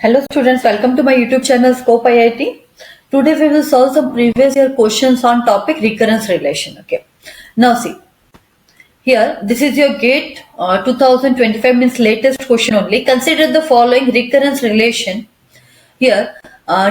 Hello students, welcome to my YouTube channel Scope IIT. Today we will solve some previous year questions on topic recurrence relation. Okay. Now see, here this is your GATE 2025 means latest question only. Consider the following recurrence relation. Here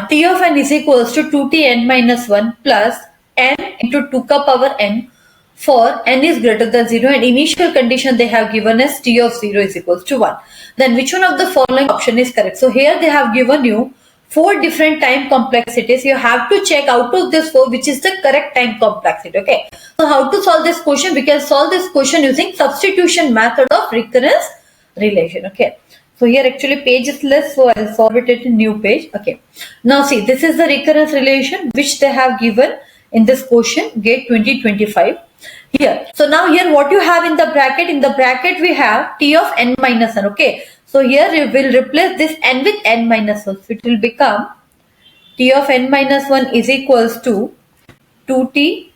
T of n is equals to 2T n minus 1 plus n into 2 ka power n for n is greater than 0 and initial condition they have given as T of 0 is equals to 1. Then which one of the following option is correct? So here they have given you 4 different time complexities. You have to check out of this 4 which is the correct time complexity. Okay. So how to solve this question? We can solve this question using substitution method of recurrence relation. Okay. So here actually page is less, so I'll solve it at a new page. Okay. Now see, this is the recurrence relation which they have given in this question, GATE 2025. Here. So now here what you have in the bracket we have T of n minus 1. Okay. So here we will replace this n with n minus 1. So it will become T of n minus 1 is equals to 2T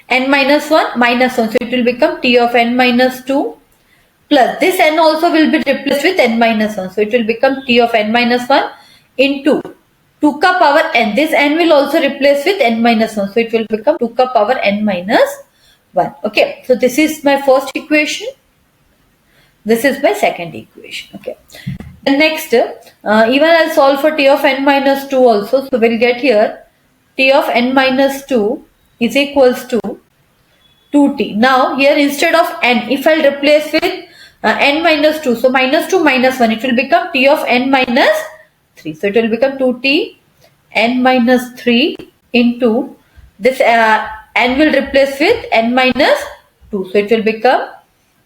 n minus 1 minus 1. So it will become T of n minus 2 plus this n also will be replaced with n minus 1. So it will become T of n minus 1 into 2 ka power n. This n will also replace with n minus 1. So it will become 2 ka power n minus 1. Okay. So this is my first equation. This is my second equation. Okay. And next, even I'll solve for T of n minus 2 also. So we'll get here T of n minus 2 is equals to 2T. Now here instead of n, if I'll replace with n minus 2, so minus 2 minus 1, it will become T of n minus 3. So it will become 2T n minus 3 into this n will replace with n minus 2. So it will become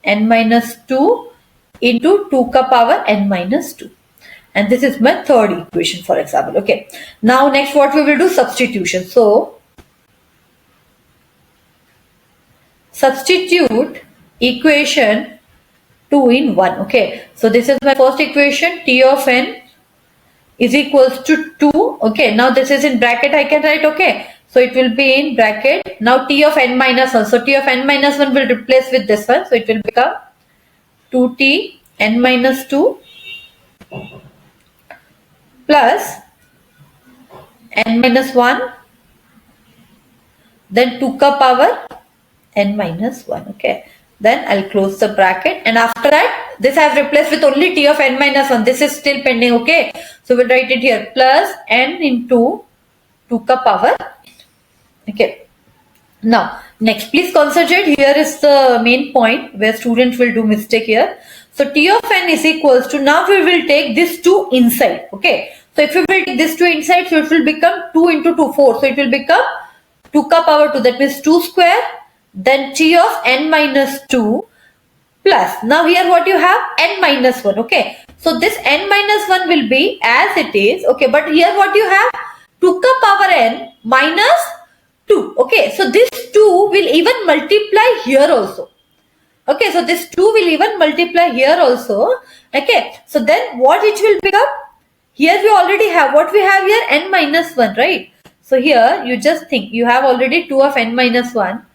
n minus 2 into 2 ka power n minus 2. And this is my third equation, for example. Okay. Now next what we will do? Substitution. So substitute equation 2 in 1. Okay. So this is my first equation. T of n is equals to 2. Okay. Now this is in bracket I can write. Okay. So it will be in bracket. Now T of n minus 1. So T of n minus 1 will replace with this one. So it will become 2T n minus 2 plus n minus 1, then 2 ka power n minus 1. Okay. Then I'll close the bracket, and after that this I have replaced with only T of n minus 1. This is still pending. Okay. So we'll write it here plus n into 2 ka power. Okay. Now next please concentrate. Here is the main point where students will do mistake here. So T of n is equals to, now we will take this 2 inside. Okay. So if we will take this 2 inside, so it will become 2 into 2, 4. So it will become 2 ka power 2. That means 2 square. Then T of n minus 2 plus. Now here what you have? N minus 1. Okay. So this n minus 1 will be as it is. Okay. But here what you have? 2 ka power n minus 2. Okay. So this 2 will even multiply here also. Okay. So this 2 will even multiply here also. Okay. So then what it will become? Here we already have, what we have here? N minus 1, right? So here you just think, you have already 2 of n minus 1.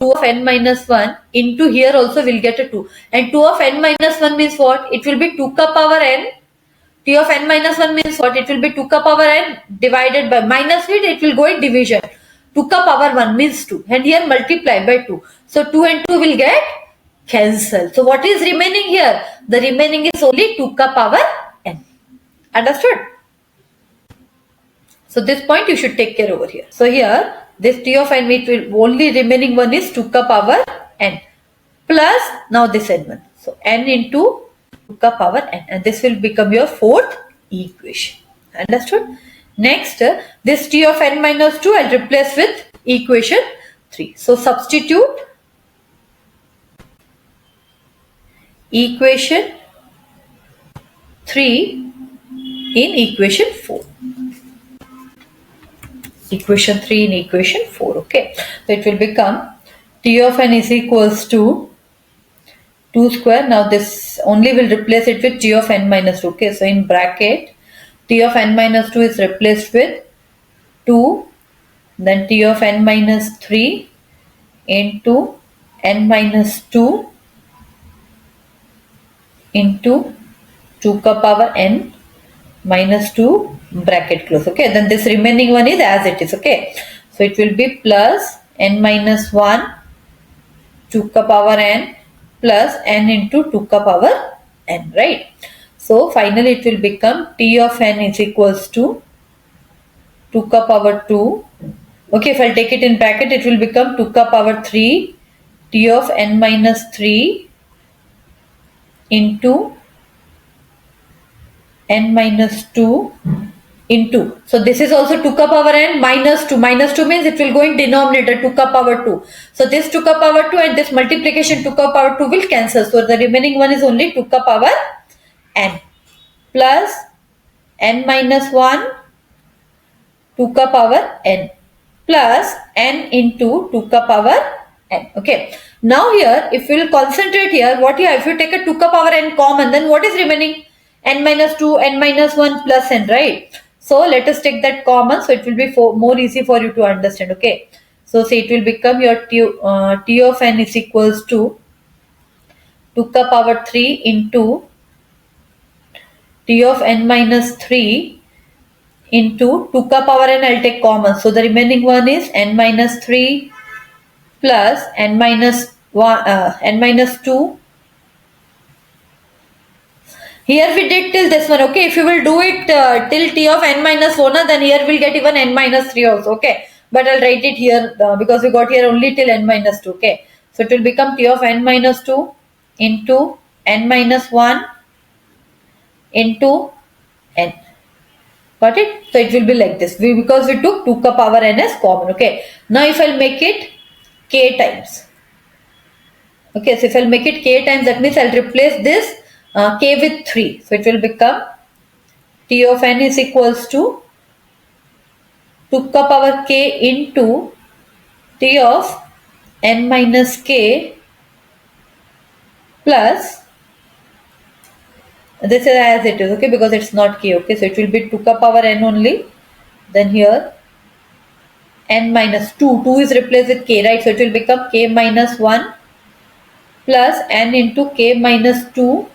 2 of n minus 1 into here also will get a 2. And 2 of n minus 1 means what? It will be 2 ka power n. T of n minus 1 means what? It will be 2 ka power n divided by minus it will go in division. 2 ka power 1 means 2. And here multiply by 2. So 2 and 2 will get cancelled. So what is remaining here? The remaining is only 2 ka power n. Understood? So this point you should take care over here. So here this T of n, it will only remaining one is 2 ka power n plus now this n1. So n into 2 ka power n, and this will become your fourth equation. Understood? Next, this T of n minus 2 I'll replace with equation 3. So substitute equation 3 in equation 4. Equation 3 in equation 4. Okay. So it will become T of n is equals to 2 square. Now this only will replace it with T of n minus 2. Okay. So in bracket T of n minus 2 is replaced with 2. Then T of n minus 3 into n minus 2 into 2 ka power n minus 2 bracket close. Okay, then this remaining one is as it is. Okay, so it will be plus n minus 1 2 ka power n plus n into 2 ka power n, right? So finally it will become t of n is equals to 2 ka power 2. Okay, if I'll take it in bracket, it will become 2 ka power 3 t of n minus 3 into n minus 2 into, so this is also 2 ka power n minus 2. Minus 2 means it will go in denominator 2 ka power 2. So this 2 ka power 2 and this multiplication 2 ka power 2 will cancel. So the remaining one is only 2 ka power n plus n minus 1 2 ka power n plus n into 2 ka power n. Okay. Now here, if we will concentrate here, what you have, if you take a 2 ka power n common, then what is remaining? N minus 2, n minus 1 plus n, right? So let us take that common, so it will be more easy for you to understand. Okay. So say it will become your t of n is equals to 2 ka power 3 into t of n minus 3 into 2 ka power n, I'll take common. So the remaining one is n minus 3 plus n minus 1, n minus 2. Here we did till this one. Okay, if you will do it till t of n minus 1, then here we'll get even n minus 3 also. Okay, but I'll write it here because we got here only till n minus 2. Okay, so it will become t of n minus 2 into n minus 1 into n. Got it? So it will be like this. Because we took 2 ka power n as common. Okay. Now if I'll make it k times. Okay. So if I'll make it k times, that means I'll replace this k with 3. So it will become t of n is equals to 2 ka power k into t of n minus k plus, this is as it is, okay, because it's not k. Okay, so it will be 2 ka power n only. Then here n minus 2. 2 is replaced with k, right? So it will become k minus 1 plus n into k minus 2.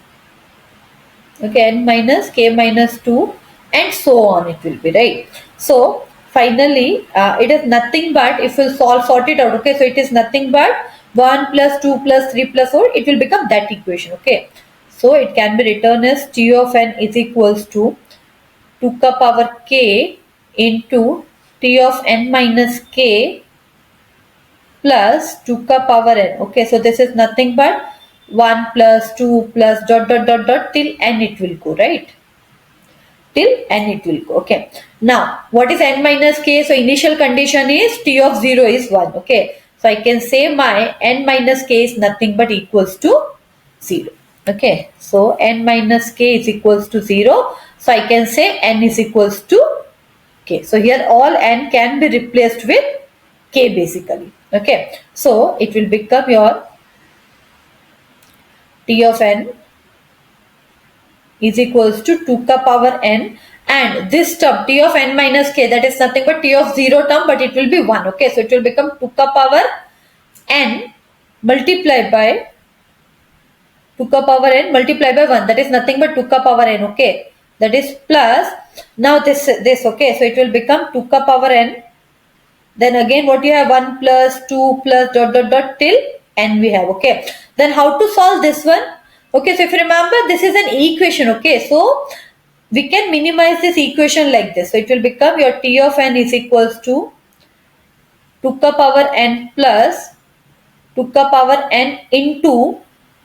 Okay, n minus k minus 2 and so on it will be, right? So finally it is nothing but, if we sort it out, okay, so it is nothing but 1 plus 2 plus 3 plus 4, it will become that equation. Okay, so it can be written as t of n is equals to 2 ka power k into t of n minus k plus 2 ka power n. Okay, so this is nothing but 1 plus 2 plus dot dot dot dot till n it will go, right? Till n it will go. Okay, now what is n minus k? So initial condition is t of 0 is 1. Okay, so I can say my n minus k is nothing but equals to 0. Okay, so n minus k is equals to 0. So I can say n is equals to k. So here all n can be replaced with k basically. Okay, so it will become your t of n is equals to 2 ka power n, and this term t of n minus k, that is nothing but t of 0 term, but it will be 1. Okay, so it will become 2 ka power n multiplied by 2 ka power n multiplied by 1, that is nothing but 2 ka power n. Okay, that is plus, now this okay, so it will become 2 ka power n, then again what you have, 1 plus 2 plus dot dot dot till n we have. Okay, then how to solve this one? Okay, so if you remember, this is an equation. Okay, so we can minimize this equation like this. So it will become your t of n is equals to 2 ka power n plus 2 ka power n into,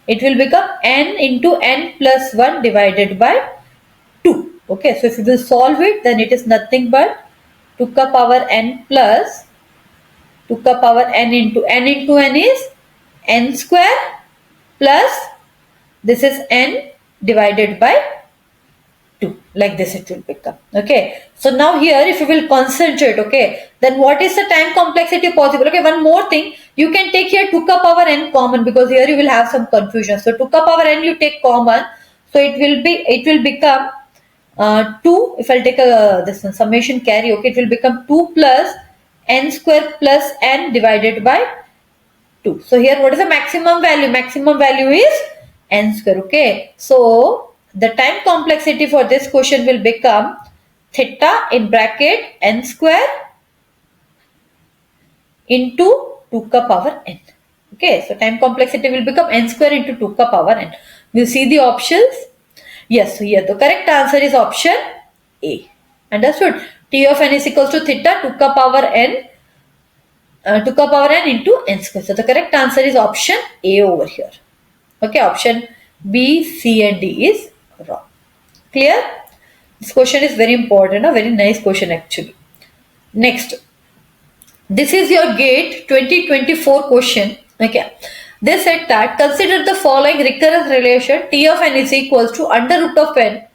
it will become n into n plus 1 divided by 2. Okay, so if you will solve it, then it is nothing but 2 ka power n plus 2 ka power n into n is n square plus this is n divided by 2, like this it will become. Okay, so now here if you will concentrate, okay, then what is the time complexity possible? Okay, one more thing, you can take here 2 ka power n common, because here you will have some confusion. So 2 ka power n you take common, so it will become 2. If I'll take this one summation carry, okay, it will become 2 plus n square plus n divided by 2. So here what is the maximum value? Maximum value is n square. Okay, so the time complexity for this question will become theta in bracket n square into 2 ka power n. Okay, so time complexity will become n square into 2 ka power n. We'll see the options. Yes, so here the correct answer is option A. Understood? T of n is equals to theta 2 ka power n 2 ka power n into n square. So the correct answer is option A over here. Okay, option B, C and D is wrong. Clear? This question is very important, a very nice question actually. Next, this is your GATE 2024 question. Okay, they said that consider the following recurrence relation T of n is equals to under root of n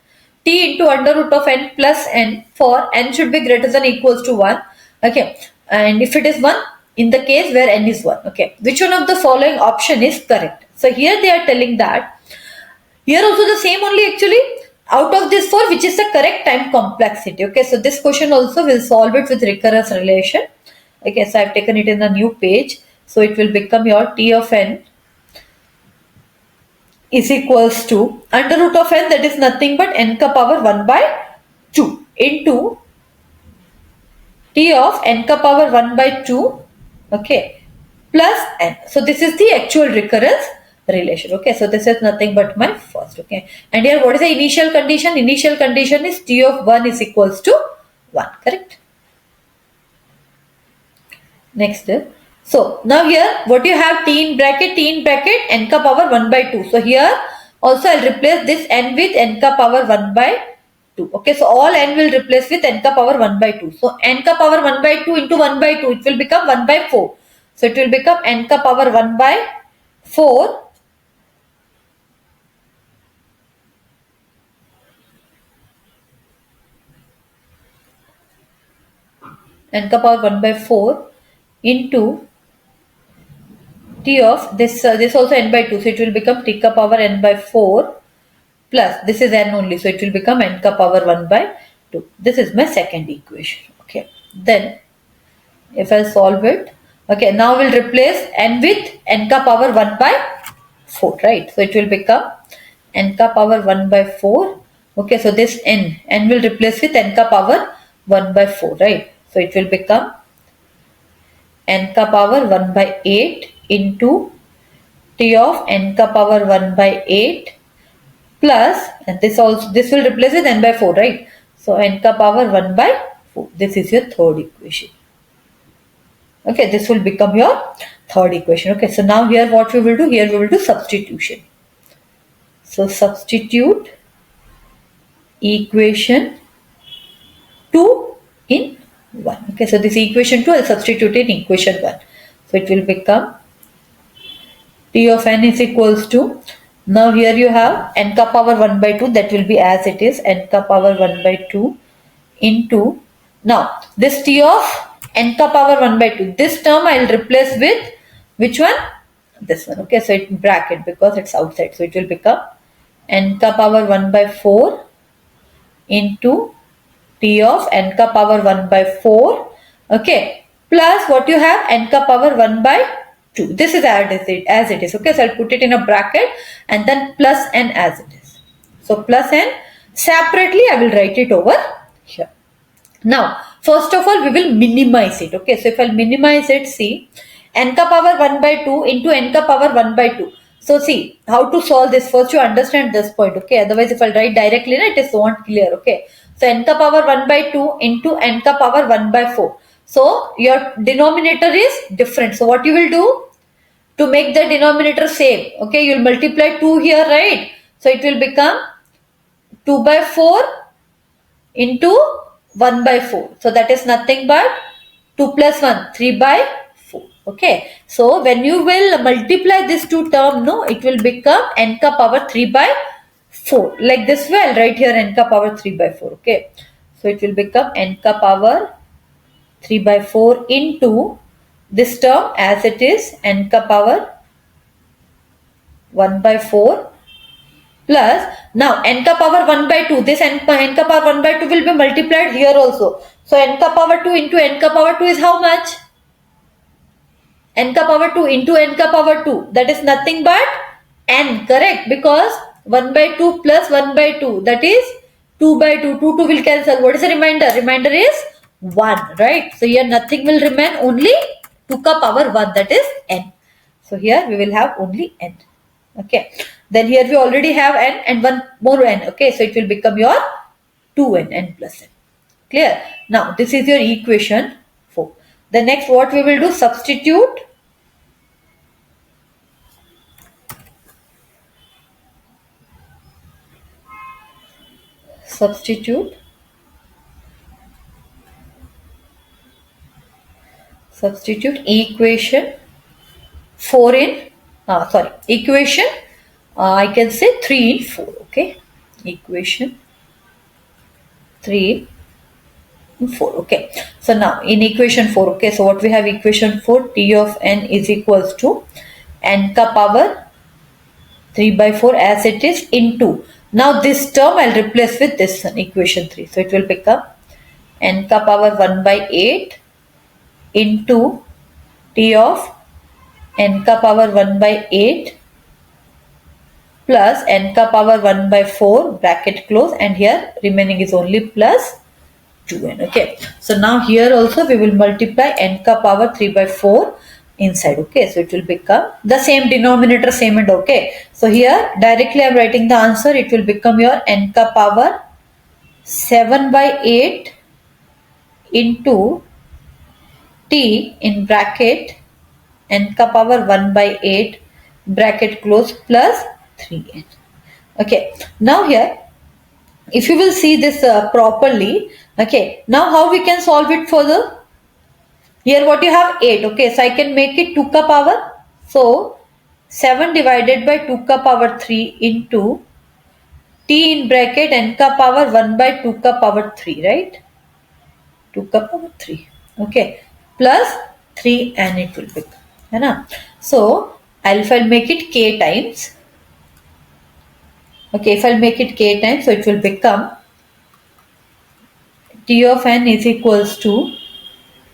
T into under root of n plus n for n should be greater than equals to 1. Okay, and if it is 1, in the case where n is 1. Okay, which one of the following option is correct? So here they are telling that here also the same only actually out of this 4 which is the correct time complexity. Okay, so this question also will solve it with recurrence relation. Okay, so I have taken it in a new page. So it will become your T of n is equals to under root of n, that is nothing but n ka power 1 by 2 into T of n ka power 1 by 2, okay, plus n. So this is the actual recurrence relation. Okay, so this is nothing but my first. Okay, and here what is the initial condition? Initial condition is T of 1 is equals to 1, correct? Next, so now here what you have T in bracket n ka power 1 by 2. So here also I'll replace this n with n ka power 1 by 2. Okay, so all n will replace with n ka power 1 by 2. So n ka power 1 by 2 into 1 by 2, it will become 1 by 4. So it will become n ka power 1 by 4 n ka power 1 by 4 into T of this also n by 2, so it will become T ka power n by 4 plus this is n only, so it will become n ka power 1 by 2. This is my second equation. Okay, then if I solve it, okay, now we'll replace n with n ka power 1 by 4, right? So it will become n ka power 1 by 4. Okay, so this n will replace with n ka power 1 by 4, right? So it will become n ka power 1 by 8 into T of n ka power 1 by 8 plus, and this will replace with n by 4, right? So n ka power 1 by 4. This is your third equation. Okay, this will become your third equation. Okay, so now here what we will do? Here we will do substitution. So substitute equation 2 in 1. Okay, so this equation 2 I will substitute in equation 1. So it will become T of n is equals to, now here you have n ka power 1 by 2, that will be as it is, n ka power 1 by 2 into, now this T of n ka power 1 by 2, this term I will replace with which one? This one. Okay, so it bracket because it's outside, so it will become n ka power 1 by 4 into T of n ka power 1 by 4, okay, plus what you have n ka power 1 by 2. This is as it is. Okay, so I'll put it in a bracket and then plus n as it is. So plus n separately I will write it over here. Now first of all we will minimize it. Okay, so if I'll minimize it, see n ka power 1 by 2 into n ka power 1 by 2. So see how to solve this. First you understand this point. Okay, otherwise if I'll write directly, it is not clear. Okay, so n ka power 1 by 2 into n ka power 1 by 4. So your denominator is different. So what you will do to make the denominator same? Okay, you will multiply 2 here, right? So it will become 2 by 4 into 1 by 4. So that is nothing but 2 plus 1, 3 by 4. Okay, so when you will multiply this two term, no, it will become n ka power 3 by 4. Like this way, I'll write here n ka power 3 by 4. Okay, so it will become n ka power 3 by 4 into this term as it is, n ka power 1 by 4 plus, now n ka power 1 by 2, this n ka power 1 by 2 will be multiplied here also. So n ka power 2 into n ka power 2 is how much? N ka power 2 into n ka power 2, that is nothing but n, correct? Because 1 by 2 plus 1 by 2, that is 2 by 2. 2 will cancel. What is the remainder? Remainder is 1, right? So here nothing will remain, only 2 ka power 1, that is n. So here we will have only n. Okay. Then here we already have n and one more n. Okay. So it will become your 2n, n plus n. Clear? Now this is your equation 4. The next what we will do? Substitute. Substitute equation 4 in equation I can say 3 in 4. Okay, equation 3 in 4. Okay, so now in equation 4, okay, so what we have? Equation 4, t of n is equals to n ka power 3 by 4 as it is into, now this term I'll replace with this one, equation 3. So it will become n ka power 1 by 8 into t of n ka power 1 by 8 plus n ka power 1 by 4 bracket close, and here remaining is only plus 2n. Okay, so now here also we will multiply n ka power 3 by 4 inside. Okay, so it will become the same denominator, same end. Okay, so here directly I am writing the answer. It will become your n ka power 7 by 8 into t in bracket n ka power 1 by 8 bracket close plus 3n. Okay, now here if you will see this properly, okay, now how we can solve it further? Here what you have 8, okay, so I can make it 2 ka power. So 7 divided by 2 ka power 3 into t in bracket n ka power 1 by 2 ka power 3, right? 2 ka power 3, okay, plus 3 and it will become. So if I'll make it k times, okay, if I'll make it k times, so it will become t of n is equals to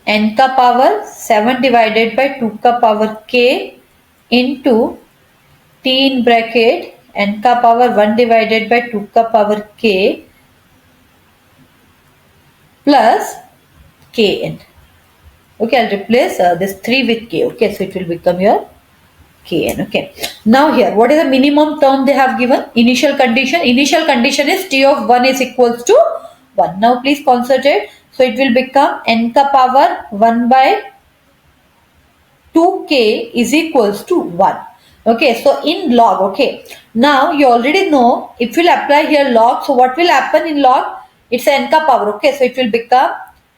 n ka power 7 divided by 2 ka power k into t in bracket n ka power 1 divided by 2 ka power k plus kn. Okay, I'll replace this 3 with k. Okay, so it will become your kn. Okay, now here what is the minimum term they have given? Initial condition. Initial condition is t of 1 is equals to 1. Now please concentrate. So it will become n ka power 1 by 2k is equals to 1. Okay, so in log, okay, now you already know if we'll apply here log, so what will happen in log? It's n ka power. Okay, so it will become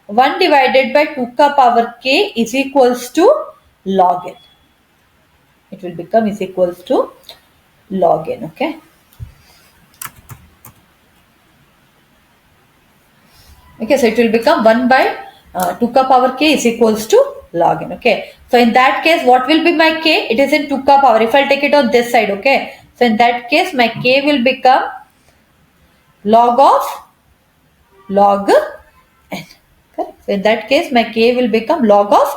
1 divided by 2 ka power k is equals to log n. It will become is equals to log n. Okay, okay, so it will become 1 by 2 ka power k is equals to log n. Okay, so in that case what will be my k? It is in 2 ka power. If I'll take it on this side, okay, so in that case my k will become log of log n. Correct. So in that case my k will become log of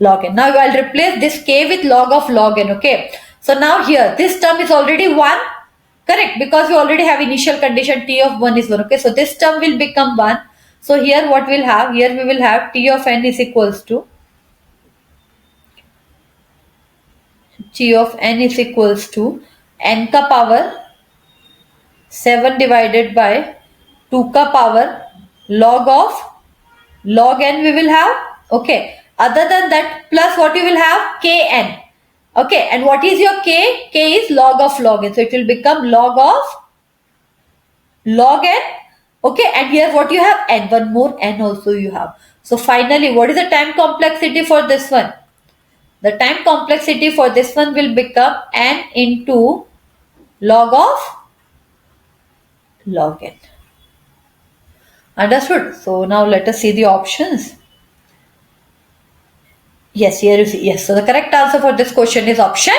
log n. Now I'll replace this k with log of log n. Okay, so now here this term is already 1. Correct, because we already have initial condition t of 1 is 1. Okay, so this term will become 1. So here what we'll have? Here we will have t of n is equals to n ka power 7 divided by 2 ka power log of log n we will have. Okay, other than that plus what you will have? Kn. Okay, and what is your k? K is log of log n. So it will become log of log n. Okay, and here what you have? N. One more n also you have. So finally what is the time complexity for this one? The time complexity for this one will become n into log of log n. Understood? So now let us see the options. Yes, here you see. Yes, so the correct answer for this question is option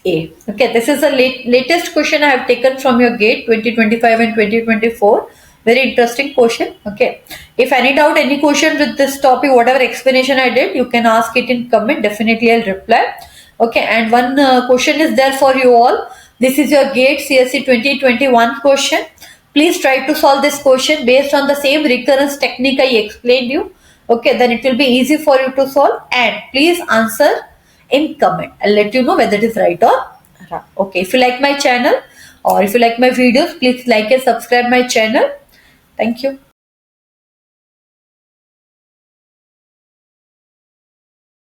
A. Okay, this is the latest question I have taken from your GATE 2025 and 2024. Very interesting question. Okay, if any doubt, any question with this topic, whatever explanation I did, you can ask it in comment. Definitely I'll reply. Okay, and one question is there for you all. This is your GATE CSE 2021 question. Please try to solve this question based on the same recurrence technique I explained you. Okay, then it will be easy for you to solve, and please answer in comment. I'll let you know whether it is right or wrong. Okay, if you like my channel or if you like my videos, please like and subscribe my channel. Thank you.